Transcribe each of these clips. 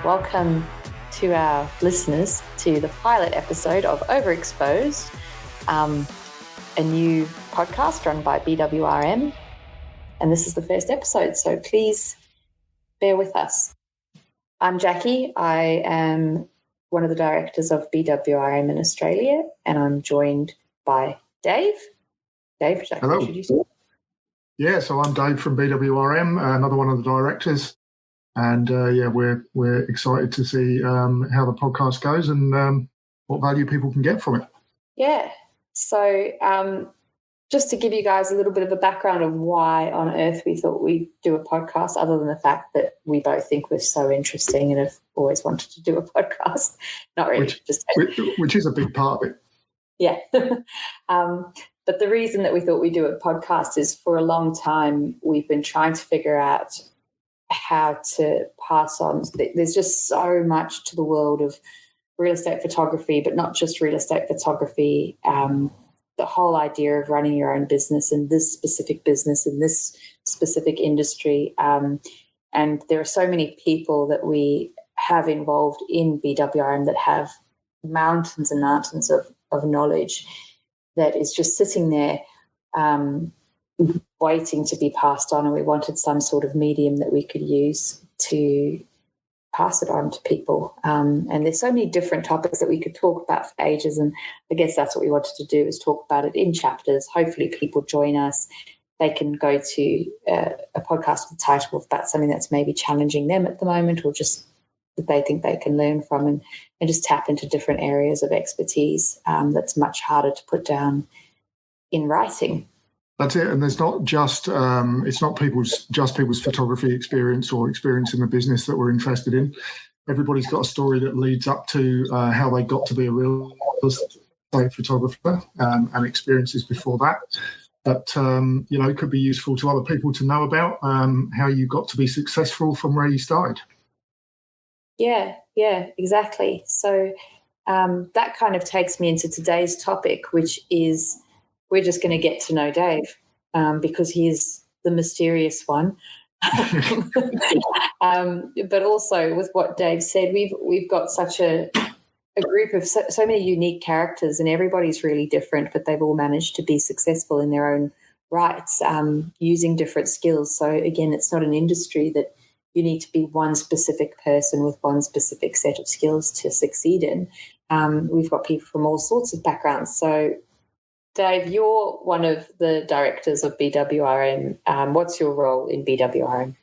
Welcome to our listeners to the pilot episode of Overexposed, a new podcast run by BWRM. And this is the first episode, so please bear with us. I'm Jacqui. I am one of the directors of BWRM in Australia, and I'm joined by Dave. Dave, would you like to introduce you? Yeah, so I'm Dave from BWRM, another one of the directors. And we're excited to see how the podcast goes and what value people can get from it. Yeah. So just to give you guys a little bit of a background of why on earth we thought we'd do a podcast, other than the fact that we both think we're so interesting and have always wanted to do a podcast. Not really. Which is a big part of it. Yeah. But the reason that we thought we'd do a podcast is for a long time we've been trying to figure out how to pass on. There's just so much to the world of real estate photography, but not just real estate photography. The whole idea of running your own business in this specific industry. And there are so many people that we have involved in BWRM that have mountains and mountains of knowledge that is just sitting there waiting to be passed on, and we wanted some sort of medium that we could use to pass it on to people. And there's so many different topics that we could talk about for ages, and I guess that's what we wanted to do, is talk about it in chapters. Hopefully people join us. They can go to a podcast with the title about something that's maybe challenging them at the moment, or just that they think they can learn from, and just tap into different areas of expertise that's much harder to put down in writing. That's it, and there's not just it's not people's photography experience or experience in the business that we're interested in. Everybody's got a story that leads up to how they got to be a real estate photographer and experiences before that. But it could be useful to other people to know about how you got to be successful from where you started. Yeah, exactly. So that kind of takes me into today's topic, which is, we're just going to get to know Dave because he's the mysterious one. But also with what Dave said, we've got such a group of so many unique characters, and everybody's really different, but they've all managed to be successful in their own rights using different skills. So again, it's not an industry that you need to be one specific person with one specific set of skills to succeed in. We've got people from all sorts of backgrounds. So Dave, you're one of the directors of BWRM. What's your role in BWRM?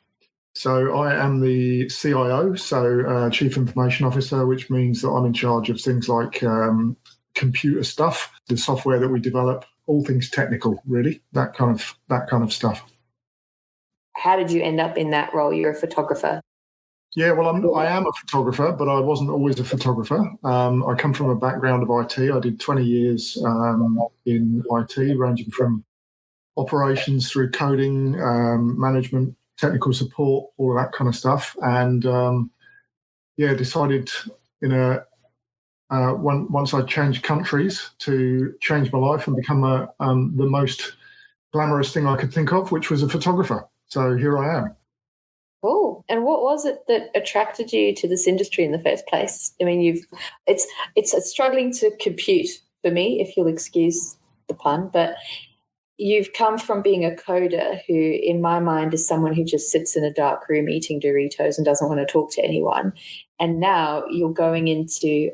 So I am the CIO, so Chief Information Officer, which means that I'm in charge of things like computer stuff, the software that we develop, all things technical, really, that kind of stuff. How did you end up in that role? You're a photographer. Yeah, well, I am a photographer, but I wasn't always a photographer. I come from a background of IT. I did 20 years in IT, ranging from operations through coding, management, technical support, all of that kind of stuff. And decided once I changed countries to change my life and become the most glamorous thing I could think of, which was a photographer. So here I am. Oh, and what was it that attracted you to this industry in the first place? I mean, it's struggling to compute for me, if you'll excuse the pun, but you've come from being a coder who, in my mind, is someone who just sits in a dark room eating Doritos and doesn't want to talk to anyone. And now you're going into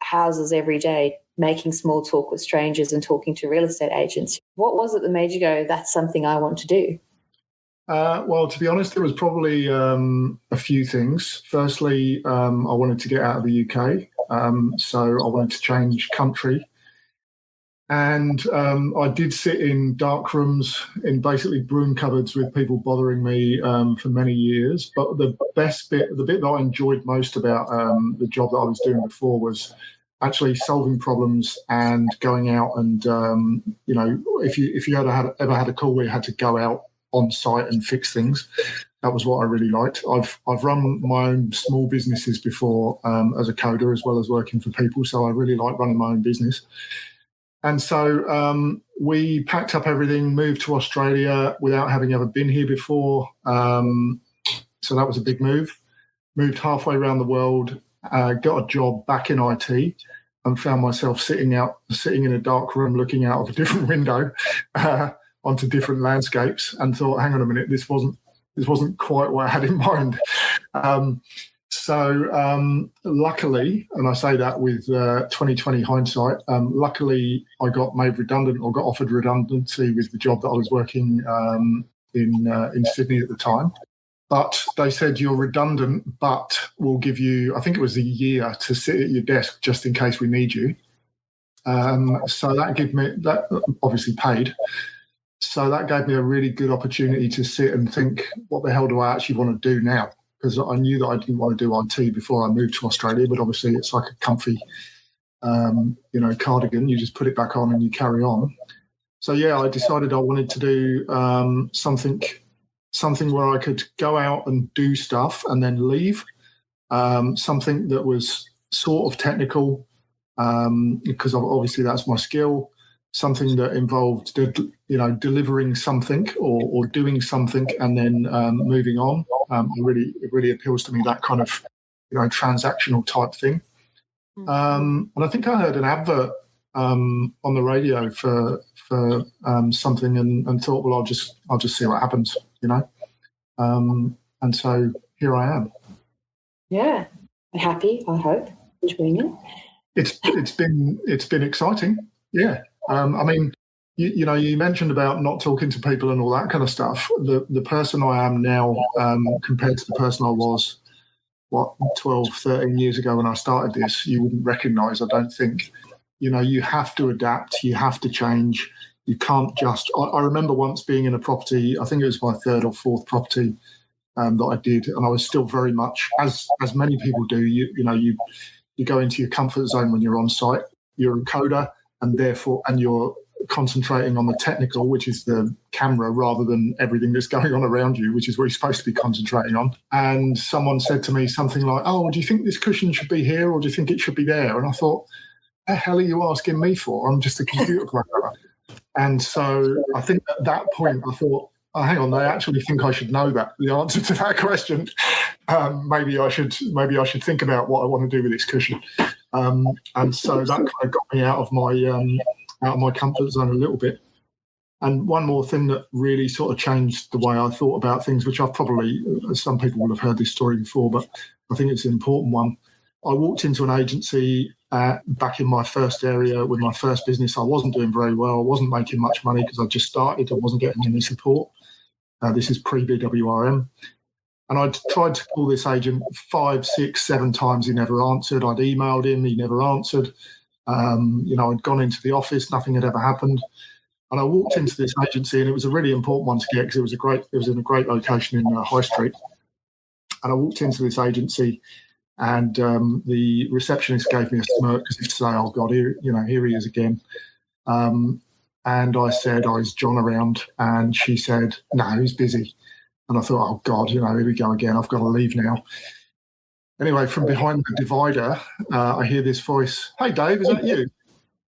houses every day, making small talk with strangers and talking to real estate agents. What was it that made you go, that's something I want to do? Well, to be honest, there was probably a few things. Firstly, I wanted to get out of the UK, so I wanted to change country. And I did sit in dark rooms in basically broom cupboards with people bothering me for many years. But the bit that I enjoyed most about the job that I was doing before was actually solving problems and going out and, if you ever had a call where you had to go out on site and fix things, that was what I really liked. I've run my own small businesses before as a coder, as well as working for people, so I really like running my own business. And so we packed up everything, moved to Australia without having ever been here before. So that was a big move. moved halfway around the world, got a job back in IT, and found myself sitting in a dark room looking out of a different window onto different landscapes, and thought, hang on a minute, this wasn't quite what I had in mind. So luckily, and I say that with 2020 hindsight, luckily I got made redundant or got offered redundancy with the job that I was working in Sydney at the time. But they said, you're redundant, but we'll give you, I think it was a year to sit at your desk just in case we need you. So that obviously paid. So that gave me a really good opportunity to sit and think, what the hell do I actually want to do now? Because I knew that I didn't want to do IT before I moved to Australia, but obviously it's like a comfy, cardigan. You just put it back on and you carry on. So yeah, I decided I wanted to do something where I could go out and do stuff and then leave. Something that was sort of technical, because obviously that's my skill. Something that involved, delivering something or doing something and then moving on. It really appeals to me, that kind of, transactional type thing. And I think I heard an advert on the radio for something and thought, well, I'll just see what happens, and so here I am. Yeah, happy. I hope enjoying it. It's been exciting. Yeah. I mean, you mentioned about not talking to people and all that kind of stuff. The person I am now, compared to the person I was, 12, 13 years ago when I started this, you wouldn't recognise, I don't think. You have to adapt, you have to change. You can't just... I remember once being in a property, I think it was my third or fourth property that I did, and I was still very much, as many people do, you go into your comfort zone when you're on site. You're a coder, and you're concentrating on the technical, which is the camera, rather than everything that's going on around you, which is what you're supposed to be concentrating on. And someone said to me something like, oh, do you think this cushion should be here or do you think it should be there? And I thought, the hell are you asking me for? I'm just a computer programmer. And so I think at that point I thought, oh, hang on, they actually think I should know the answer to that question. Maybe I should think about what I want to do with this cushion. And so that kind of got me out of my comfort zone a little bit. And one more thing that really sort of changed the way I thought about things, which I've probably, some people will have heard this story before, but I think it's an important one. I walked into an agency back in my first area with my first business. I wasn't doing very well. I wasn't making much money because I just started. I wasn't getting any support. This is pre-BWRM. And I'd tried to call this agent 5, 6, 7 times. He never answered. I'd emailed him. He never answered. I'd gone into the office. Nothing had ever happened. And I walked into this agency, and it was a really important one to get because it was in a great location in High Street. And I walked into this agency, and the receptionist gave me a smirk as if to say, "Oh God, here he is again." And I said, "Oh, is John around?" And she said, "No, he's busy." And I thought, oh, God, here we go again. I've got to leave now. Anyway, from behind the divider, I hear this voice, "Hey, Dave, is that you?"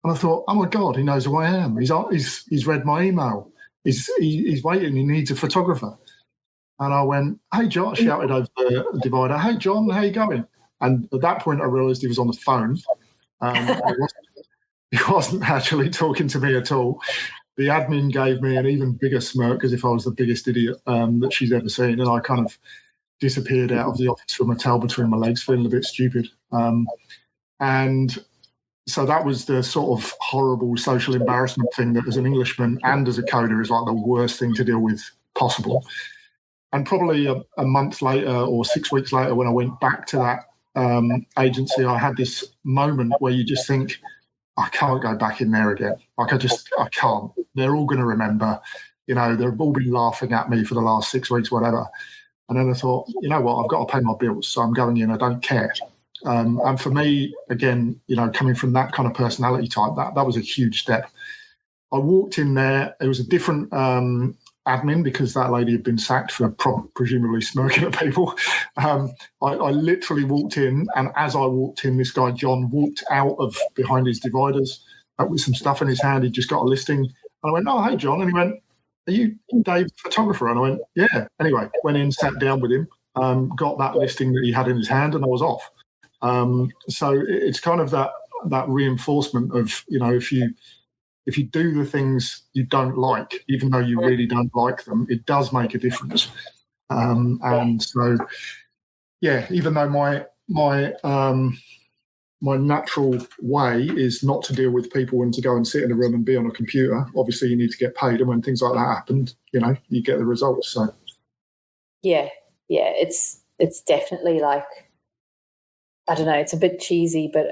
And I thought, oh, my God, he knows who I am. He's read my email. He's waiting. He needs a photographer. And I went, "Hey, John," I shouted over the divider, "Hey, John, how you going?" And at that point, I realised he was on the phone. He wasn't actually talking to me at all. The admin gave me an even bigger smirk as if I was the biggest idiot that she's ever seen. And I kind of disappeared out of the office with my tail between my legs, feeling a bit stupid. And so that was the sort of horrible social embarrassment thing that as an Englishman and as a coder is like the worst thing to deal with possible. And probably a month later or 6 weeks later, when I went back to that agency, I had this moment where you just think, I can't go back in there again. Like I can't. They're all going to remember, they've all been laughing at me for the last 6 weeks, whatever. And then I thought, you know what, I've got to pay my bills. So I'm going in, I don't care. And for me, again, coming from that kind of personality type, that was a huge step. I walked in there. It was a different admin because that lady had been sacked for presumably smirking at people. I literally walked in, and as I walked in, this guy, John, walked out of behind his dividers with some stuff in his hand. He'd just got a listing. And I went, "Oh, hey, John." And he went, "Are you Dave, photographer?" And I went, "Yeah." Anyway, went in, sat down with him. got that listing that he had in his hand, and I was off. So it's kind of that reinforcement of, if you do the things you don't like, even though you really don't like them, it does make a difference. And so, yeah, even though my natural way is not to deal with people and to go and sit in a room and be on a computer, obviously you need to get paid, and when things like that happen, you get the results. So yeah, it's definitely like, I don't know, it's a bit cheesy, but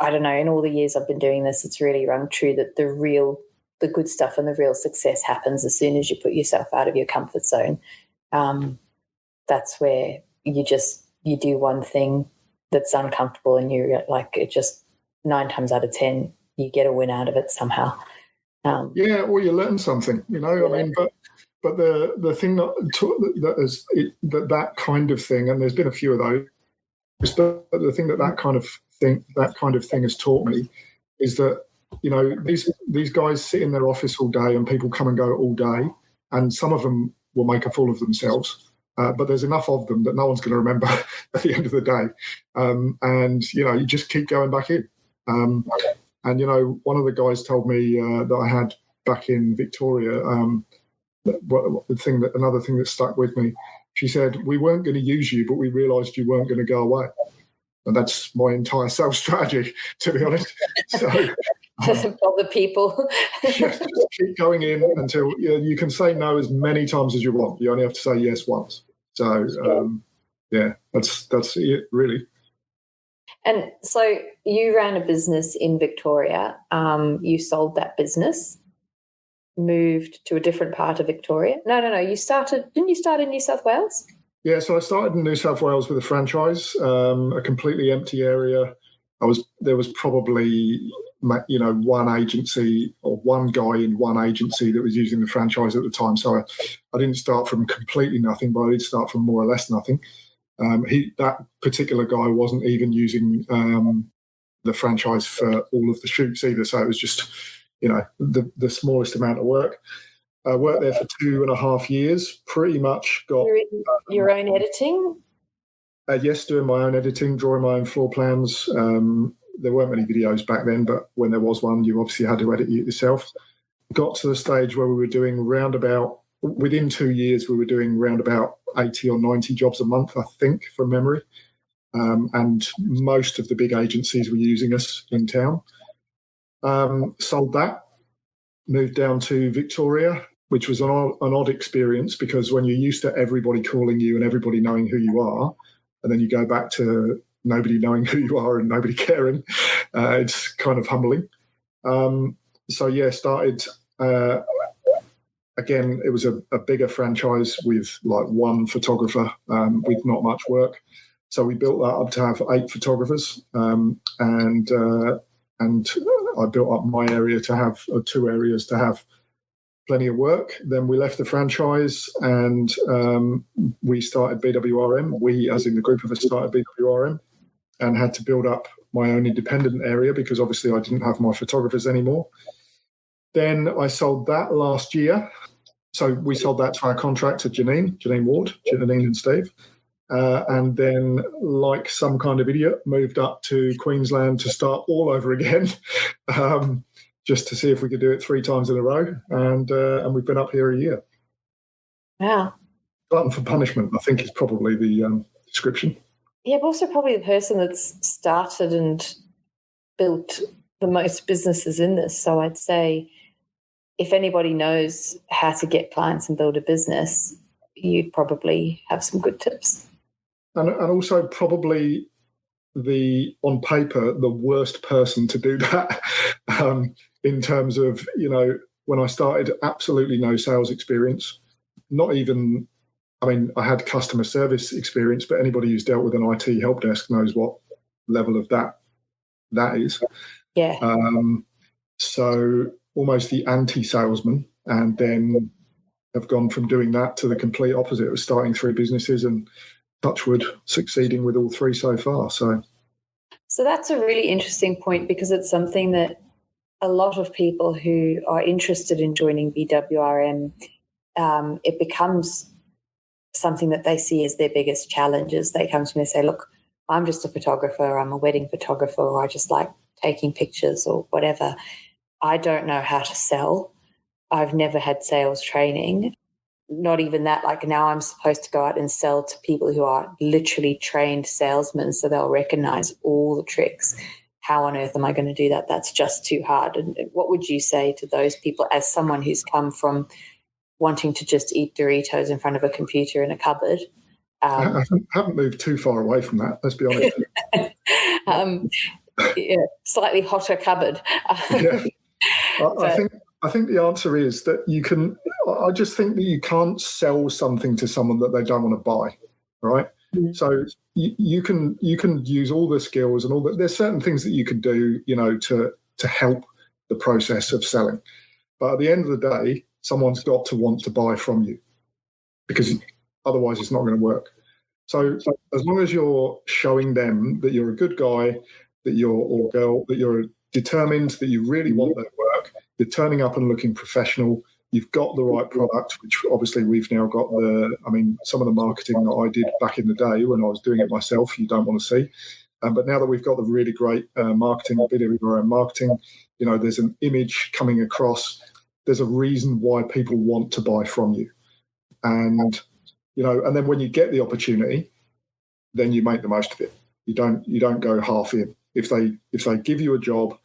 I don't know, in all the years I've been doing this, it's really rung true that the good stuff and the real success happens as soon as you put yourself out of your comfort zone. That's where you do one thing that's uncomfortable, and you're like, it just 9 times out of 10 you get a win out of it somehow. Or you learn something, but the thing that kind of thing, and there's been a few of those, the thing that kind of thing has taught me is that these guys sit in their office all day and people come and go all day, and some of them will make a fool of themselves, but there's enough of them that no one's going to remember at the end of the day, and you just keep going back in. And one of the guys told me that I had back in Victoria, another thing that stuck with me. She said, "We weren't going to use you, but we realised you weren't going to go away." And that's my entire sales strategy, to be honest. So, doesn't bother people. Just keep going in until you can say no as many times as you want. You only have to say yes once. So, that's it, really. And so you ran a business in Victoria. You sold that business, moved to a different part of Victoria. No. Didn't you start in New South Wales? Yeah, so I started in New South Wales with a franchise, a completely empty area. There was probably, one agency or one guy in one agency that was using the franchise at the time. So I didn't start from completely nothing, but I did start from more or less nothing. That particular guy wasn't even using the franchise for all of the shoots either. So it was just, the smallest amount of work. I worked there for 2.5 years, pretty much got... Your own editing? Yes, doing my own editing, drawing my own floor plans. There weren't many videos back then, but when there was one, you obviously had to edit it yourself. Got to the stage where we were doing within 2 years, we were doing round about 80 or 90 jobs a month, I think, from memory. And most of the big agencies were using us in town. Sold that, moved down to Victoria, which was an odd experience, because when you're used to everybody calling you and everybody knowing who you are, and then you go back to nobody knowing who you are and nobody caring, it's kind of humbling. Started... Again, it was a bigger franchise with like one photographer with not much work. So we built that up to have 8 photographers, and I built up my area to have 2 areas to have plenty of work. Then we left the franchise and we started BWRM. We, as in the group of us, started BWRM and had to build up my own independent area because obviously I didn't have my photographers anymore. Then I sold that last year. So we sold that to our contractor, Janine Ward, Janine and Steve. And then, like some kind of idiot, moved up to Queensland to start all over again, just to see if we could do it 3 times in a row. And we've been up here a year. Wow. Glutton for punishment, I think, is probably the description. Yeah, but also probably the person that's started and built the most businesses in this. So I'd say if anybody knows how to get clients and build a business, you'd probably have some good tips. And also probably on paper, the worst person to do that in terms of, when I started, absolutely no sales experience, not even, I had customer service experience, but anybody who's dealt with an IT help desk knows what level of that is. Yeah. So almost the anti-salesman, and then have gone from doing that to the complete opposite of starting 3 businesses and touchwood succeeding with all 3 so far. So that's a really interesting point, because it's something that a lot of people who are interested in joining BWRM, it becomes something that they see as their biggest challenges. They come to me and say, look, I'm just a photographer, I'm a wedding photographer, or I just like taking pictures or whatever. I don't know how to sell. I've never had sales training. Not even that, like now I'm supposed to go out and sell to people who are literally trained salesmen, so they'll recognize all the tricks. How on earth am I going to do that? That's just too hard. And what would you say to those people as someone who's come from wanting to just eat Doritos in front of a computer in a cupboard? I haven't moved too far away from that, let's be honest. Slightly hotter cupboard. Yeah. I think the answer is that you can. I just think that you can't sell something to someone that they don't want to buy, right? Mm-hmm. So you can use all the skills and all that. There's certain things that you can do, to help the process of selling. But at the end of the day, someone's got to want to buy from you, because otherwise it's not going to work. So as long as you're showing them that you're a good guy, that you're determined, that you really want their work, you're turning up and looking professional, you've got the right product, which obviously we've now got some of the marketing that I did back in the day when I was doing it myself, you don't want to see. But now that we've got the really great marketing, BWRM marketing, there's an image coming across. There's a reason why people want to buy from you. And, and then when you get the opportunity, then you make the most of it. You don't go half in. If they give you a job,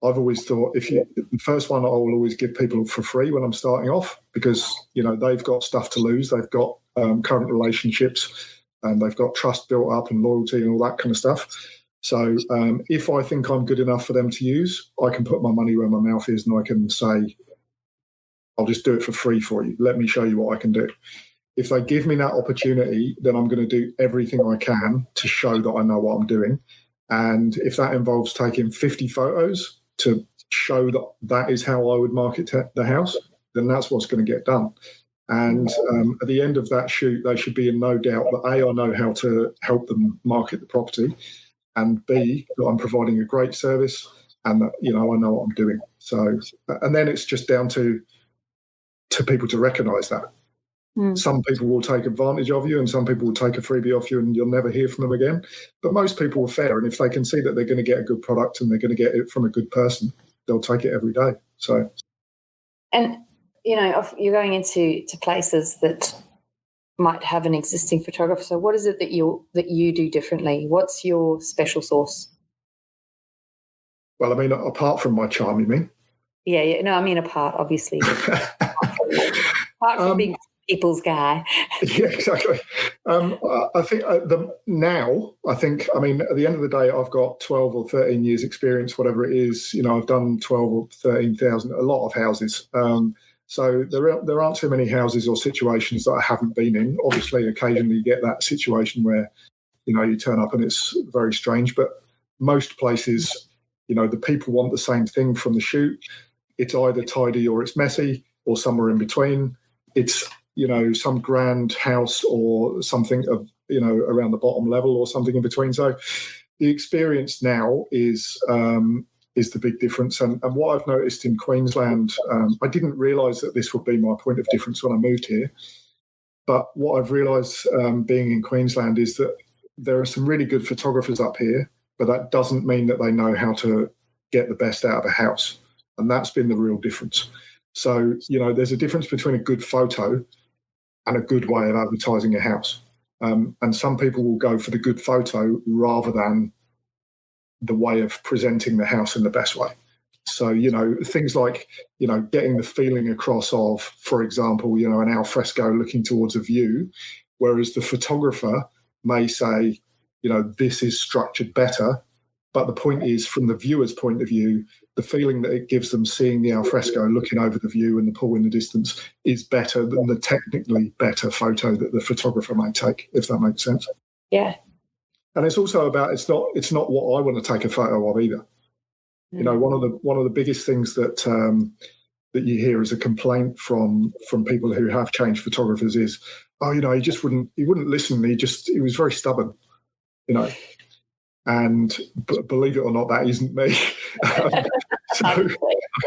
I've always thought the first one I will always give people for free when I'm starting off, because they've got stuff to lose. They've got current relationships, and they've got trust built up and loyalty and all that kind of stuff. So if I think I'm good enough for them to use, I can put my money where my mouth is, and I can say, I'll just do it for free for you. Let me show you what I can do. If they give me that opportunity, then I'm going to do everything I can to show that I know what I'm doing. And if that involves taking 50 photos to show that is how I would market the house, then that's what's going to get done. And at the end of that shoot, they should be in no doubt that A, I know how to help them market the property, and B, that I'm providing a great service, and that, I know what I'm doing. So, and then it's just down to people to recognise that. Some people will take advantage of you, and some people will take a freebie off you, and you'll never hear from them again. But most people are fair, and if they can see that they're going to get a good product and they're going to get it from a good person, they'll take it every day. So, and if you're going into places that might have an existing photographer, so what is it that you do differently? What's your special sauce? Well, I mean, apart from my charm, you mean? Yeah. No, I mean apart, obviously. apart from being people's guy. Yeah, exactly. I think at the end of the day, I've got 12 or 13 years experience, whatever it is. I've done 12 or 13,000, a lot of houses. So there aren't too many houses or situations that I haven't been in. Obviously, occasionally you get that situation where, you turn up and it's very strange. But most places, the people want the same thing from the shoot. It's either tidy or it's messy or somewhere in between. It's some grand house or something of, around the bottom level or something in between. So the experience now is the big difference. And what I've noticed in Queensland, I didn't realise that this would be my point of difference when I moved here. But what I've realised being in Queensland is that there are some really good photographers up here, but that doesn't mean that they know how to get the best out of a house. And that's been the real difference. So, there's a difference between a good photo and a good way of advertising a house. And some people will go for the good photo rather than the way of presenting the house in the best way. So, things like, getting the feeling across of, for example, an al fresco looking towards a view, whereas the photographer may say, this is structured better. But the point is, from the viewer's point of view, the feeling that it gives them seeing the alfresco looking over the view and the pool in the distance is better than the technically better photo that the photographer may take, if that makes sense. Yeah. And it's also about it's not what I want to take a photo of either. One of the biggest things that that you hear as a complaint from people who have changed photographers is, he wouldn't listen. He was very stubborn, And believe it or not, that isn't me. So I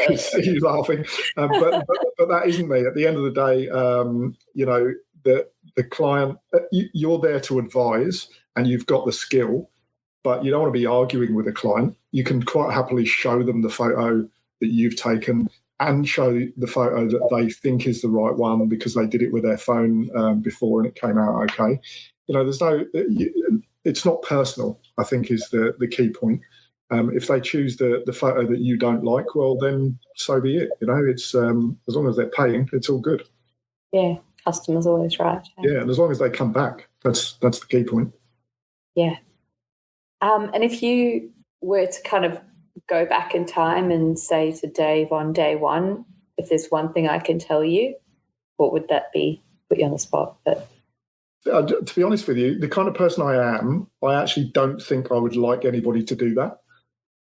can see you laughing, but that isn't me. At the end of the day, the client, you're there to advise and you've got the skill, but you don't want to be arguing with a client. You can quite happily show them the photo that you've taken and show the photo that they think is the right one because they did it with their phone before and it came out okay. It's not personal, I think, is the key point. If they choose the photo that you don't like, well, then so be it. It's as long as they're paying, it's all good. Yeah, customer's always right. Yeah, and as long as they come back, that's the key point. Yeah. And if you were to kind of go back in time and say to Dave on day one, if there's one thing I can tell you, what would that be? Put you on the spot, but... To be honest with you, the kind of person I am, I actually don't think I would like anybody to do that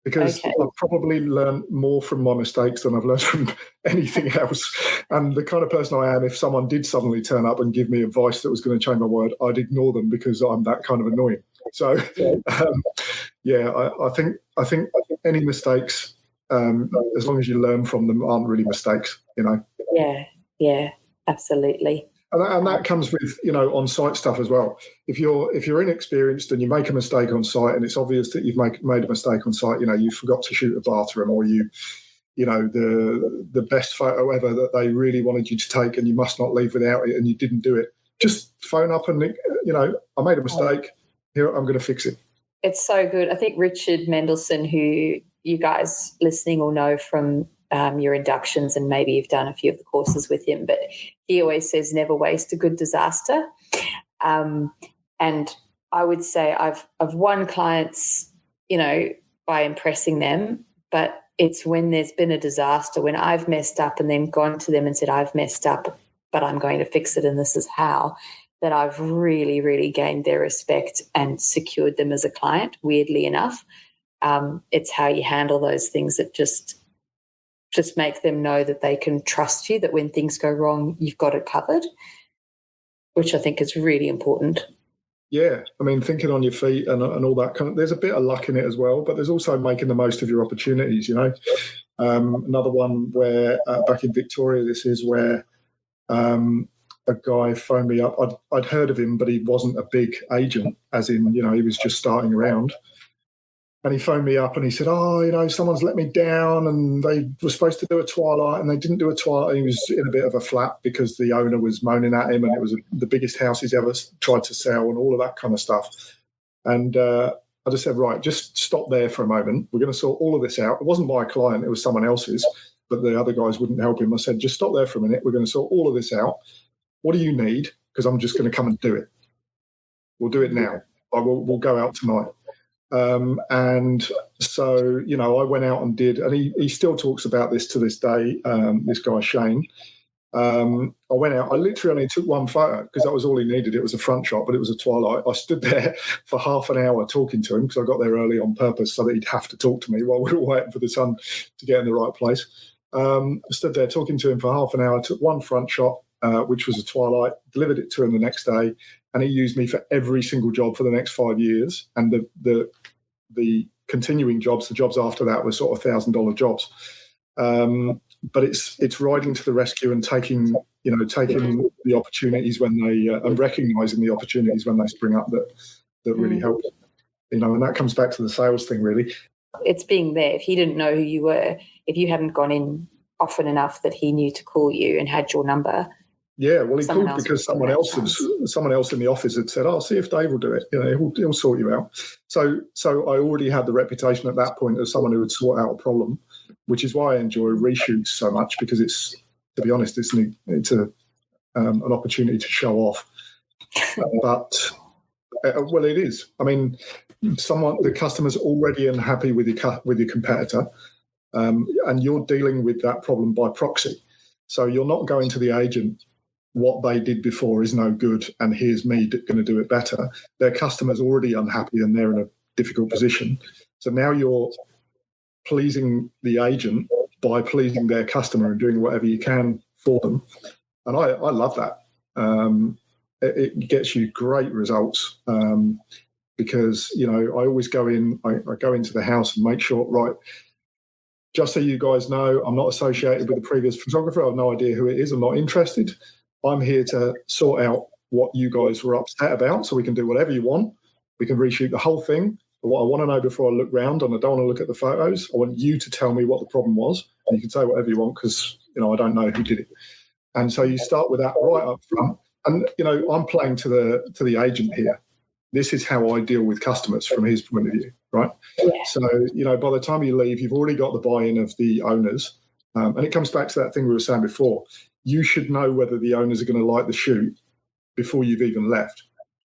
because I've probably learned more from my mistakes than I've learned from anything else. And the kind of person I am, if someone did suddenly turn up and give me advice that was going to change my world, I'd ignore them because I'm that kind of annoying. So, I think any mistakes, as long as you learn from them, aren't really mistakes, Yeah, absolutely. And that comes with, on-site stuff as well. If you're inexperienced and you make a mistake on site and it's obvious that you've made a mistake on site, you forgot to shoot a bathroom or the best photo ever that they really wanted you to take and you must not leave without it and you didn't do it, just phone up and, I made a mistake. Here, I'm going to fix it. It's so good. I think Richard Mendelsohn, who you guys listening will know from your inductions and maybe you've done a few of the courses with him, but he always says never waste a good disaster. And I would say I've won clients, by impressing them, but it's when there's been a disaster, when I've messed up and then gone to them and said, I've messed up, but I'm going to fix it and this is how, that I've really, really gained their respect and secured them as a client, weirdly enough. It's how you handle those things that just make them know that they can trust you, that when things go wrong, you've got it covered, which I think is really important. Yeah, I mean, thinking on your feet and all that kind of, there's a bit of luck in it as well, but there's also making the most of your opportunities, Another one where, back in Victoria, this is where a guy phoned me up. I'd heard of him, but he wasn't a big agent, as in, he was just starting around. And he phoned me up and he said, someone's let me down and they were supposed to do a twilight and they didn't do a twilight. He was in a bit of a flat because the owner was moaning at him and it was the biggest house he's ever tried to sell and all of that kind of stuff. And I just said, right, just stop there for a moment. We're going to sort all of this out. It wasn't my client, it was someone else's, but the other guys wouldn't help him. I said, just stop there for a minute. We're going to sort all of this out. What do you need? Because I'm just going to come and do it. We'll do it now. We'll go out tonight. And so, I went out and did, and he still talks about this to this day, this guy, Shane. I went out, I literally only took one photo because that was all he needed. It was a front shot, but it was a twilight. I stood there for half an hour talking to him because I got there early on purpose so that he'd have to talk to me while we were waiting for the sun to get in the right place. I stood there talking to him for half an hour, took one front shot, which was a twilight, delivered it to him the next day. And he used me for every single job for the next 5 years. And the continuing jobs, the jobs after that were sort of $1,000 jobs. But it's riding to the rescue and taking the opportunities when they and recognising the opportunities when they spring up that really help. And that comes back to the sales thing, really. It's being there. If he didn't know who you were, if you hadn't gone in often enough that he knew to call you and had your number. Yeah, well, he called because someone else in the office had said, see if Dave will do it. He'll sort you out. So I already had the reputation at that point as someone who would sort out a problem, which is why I enjoy reshoots so much because it's, to be honest, it's an opportunity to show off. But it is. I mean, the customer's already unhappy with your competitor, and you're dealing with that problem by proxy. So you're not going to the agent, what they did before is no good, and here's me going to do it better. Their customer's already unhappy and they're in a difficult position. So now you're pleasing the agent by pleasing their customer and doing whatever you can for them. And I love that. It gets you great results because, I always go in, I go into the house and make sure, right, just so you guys know, I'm not associated with the previous photographer. I have no idea who it is. I'm not interested. I'm here to sort out what you guys were upset about, so we can do whatever you want. We can reshoot the whole thing. But what I want to know before I look round, and I don't want to look at the photos, I want you to tell me what the problem was. And you can say whatever you want because, I don't know who did it. And so you start with that right up front. And, I'm playing to the agent here. This is how I deal with customers from his point of view, right? Yeah. So, by the time you leave, you've already got the buy-in of the owners. And it comes back to that thing we were saying before. You should know whether the owners are going to like the shoot before you've even left,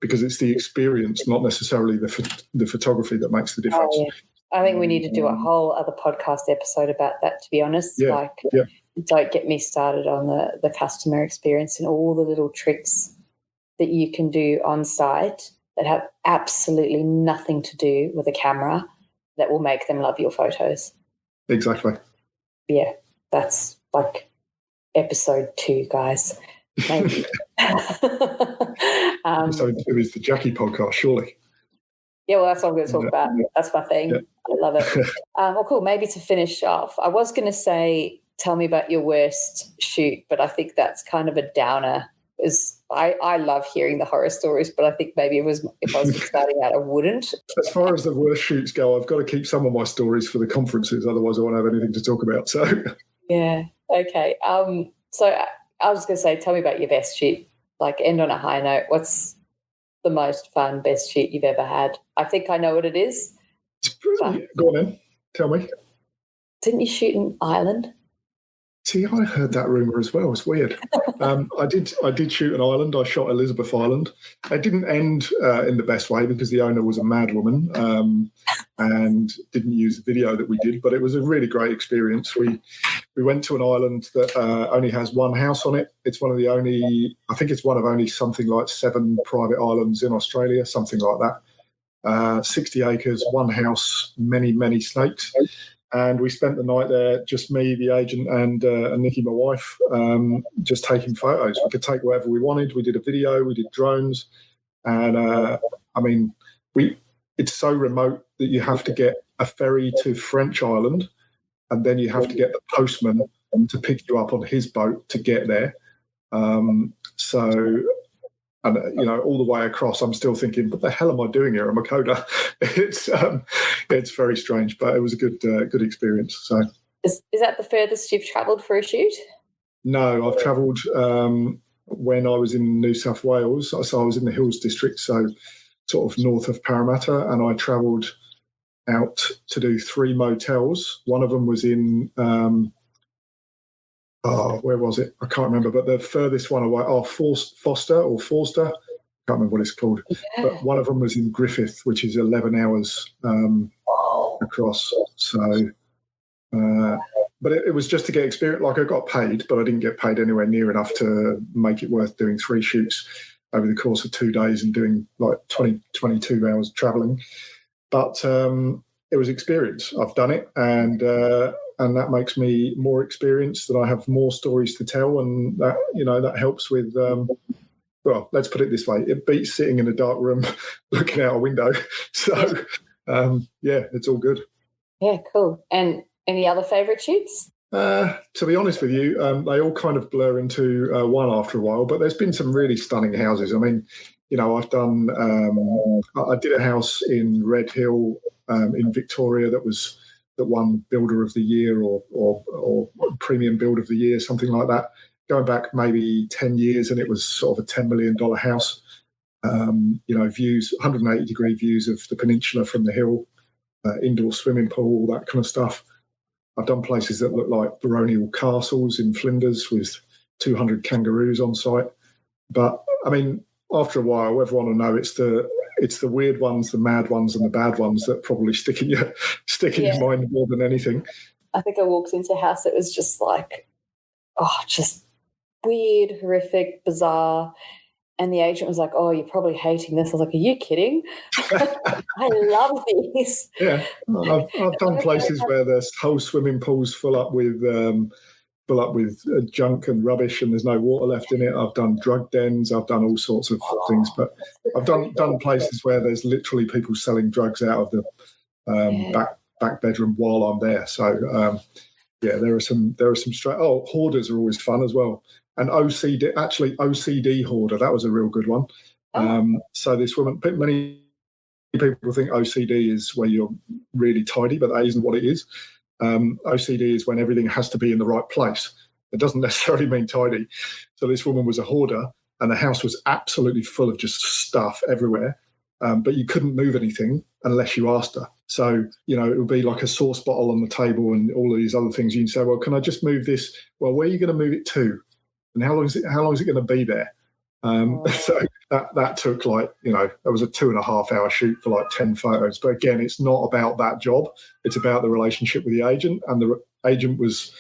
because it's the experience, not necessarily the photography, that makes the difference. Oh, yeah. I think we need to do a whole other podcast episode about that, to be honest. Don't get me started on the customer experience and all the little tricks that you can do on site that have absolutely nothing to do with a camera that will make them love your photos. Exactly. Yeah, that's like episode 2, guys. Maybe. Episode 2 is the Jacqui podcast, surely. Yeah, well, that's what I'm going to talk about. That's my thing. Yeah. I love it. Well, cool. Maybe to finish off, I was going to say, tell me about your worst shoot, but I think that's kind of a downer. I love hearing the horror stories, but I think maybe if I was starting out, I wouldn't. As far as the worst shoots go, I've got to keep some of my stories for the conferences, otherwise I won't have anything to talk about. So yeah, okay. So I was going to say, tell me about your best shoot. Like, end on a high note. What's the most fun, best shoot you've ever had? I think I know what it is. Go on then. Tell me. Didn't you shoot in Ireland? See, I heard that rumour as well. It's weird. I did shoot an island. I shot Elizabeth Island. It didn't end in the best way because the owner was a mad woman and didn't use the video that we did. But it was a really great experience. We went to an island that only has one house on it. It's one of the only, I think it's one of only something like 7 private islands in Australia, something like that. 60 acres, one house, many, many snakes. And we spent the night there, just me, the agent, and Nikki, my wife, just taking photos. We could take whatever we wanted. We did a video, we did drones. And, it's so remote that you have to get a ferry to French Island, and then you have to get the postman to pick you up on his boat to get there. And all the way across, I'm still thinking, what the hell am I doing here? I'm a coder. It's very strange, but it was a good experience. So, is that the furthest you've travelled for a shoot? No, I've travelled when I was in New South Wales. So I was in the Hills District, so sort of north of Parramatta, and I travelled out to do 3 motels. One of them was in where was it? I can't remember, but the furthest one away, Forster. Can't remember what it's called. Yeah. But one of them was in Griffith, which is 11 hours across. So, but it was just to get experience. Like, I got paid, but I didn't get paid anywhere near enough to make it worth doing 3 shoots over the course of 2 days and doing like 22 hours travelling. But it was experience. I've done it, and that makes me more experienced, that I have more stories to tell, and that helps with, well, let's put it this way, it beats sitting in a dark room looking out a window. So, it's all good. Yeah, cool. And any other favourite shoots? To be honest with you, they all kind of blur into one after a while, but there's been some really stunning houses. I mean, I've done, I did a house in Red Hill in Victoria that won Builder of the Year or Premium Build of the Year, something like that, going back maybe 10 years, and it was sort of a $10 million house. Views, 180-degree views of the peninsula from the hill, indoor swimming pool, all that kind of stuff. I've done places that look like baronial castles in Flinders with 200 kangaroos on site. But, I mean, after a while, everyone will know it's the weird ones, the mad ones, and the bad ones that probably stick in your mind more than anything. I think I walked into a house that was just like, just weird, horrific, bizarre. And the agent was like, "Oh, you're probably hating this." I was like, "Are you kidding? I love these." Yeah, I've done places where there's whole swimming pools full up with junk and rubbish, and there's no water left in it. I've done drug dens. I've done all sorts of things, but I've done places where there's literally people selling drugs out of the back bedroom while I'm there. So there are some hoarders are always fun as well. an OCD hoarder. That was a real good one. So this woman, many people think OCD is where you're really tidy, but that isn't what it is. OCD is when everything has to be in the right place. It doesn't necessarily mean tidy. So this woman was a hoarder, and the house was absolutely full of just stuff everywhere. But you couldn't move anything unless you asked her. So, it would be like a sauce bottle on the table and all of these other things. You can say, well, can I just move this? Well, where are you going to move it to? And how long is it going to be there? So that took that was a 2.5 hour shoot for 10 photos. But again, it's not about that job. It's about the relationship with the agent. And the agent was,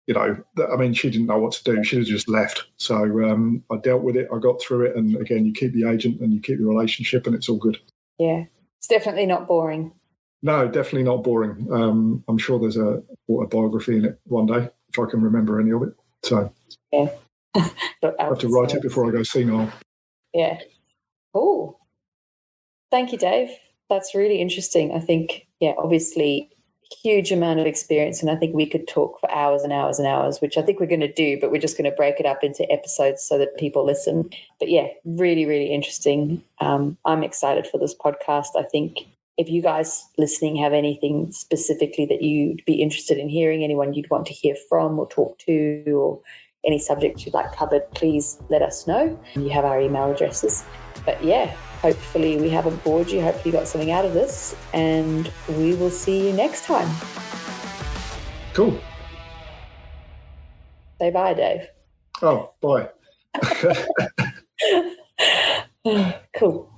she didn't know what to do. She had just left. So I dealt with it. I got through it. And again, you keep the agent and you keep the relationship and it's all good. Yeah. It's definitely not boring. No, definitely not boring. I'm sure there's a autobiography in it one day, if I can remember any of it. So yeah. I have to write it before I go senile. Yeah. Cool. Thank you, Dave. That's really interesting. I think, obviously huge amount of experience, and I think we could talk for hours and hours and hours, which I think we're going to do, but we're just going to break it up into episodes so that people listen. But really, really interesting. I'm excited for this podcast. I think if you guys listening have anything specifically that you'd be interested in hearing, anyone you'd want to hear from or talk to, or any subject you'd like covered, please let us know. You have our email addresses. But hopefully we haven't bored you. Hopefully you got something out of this, and we will see you next time. Cool. Say bye, Dave. Oh, bye. Cool.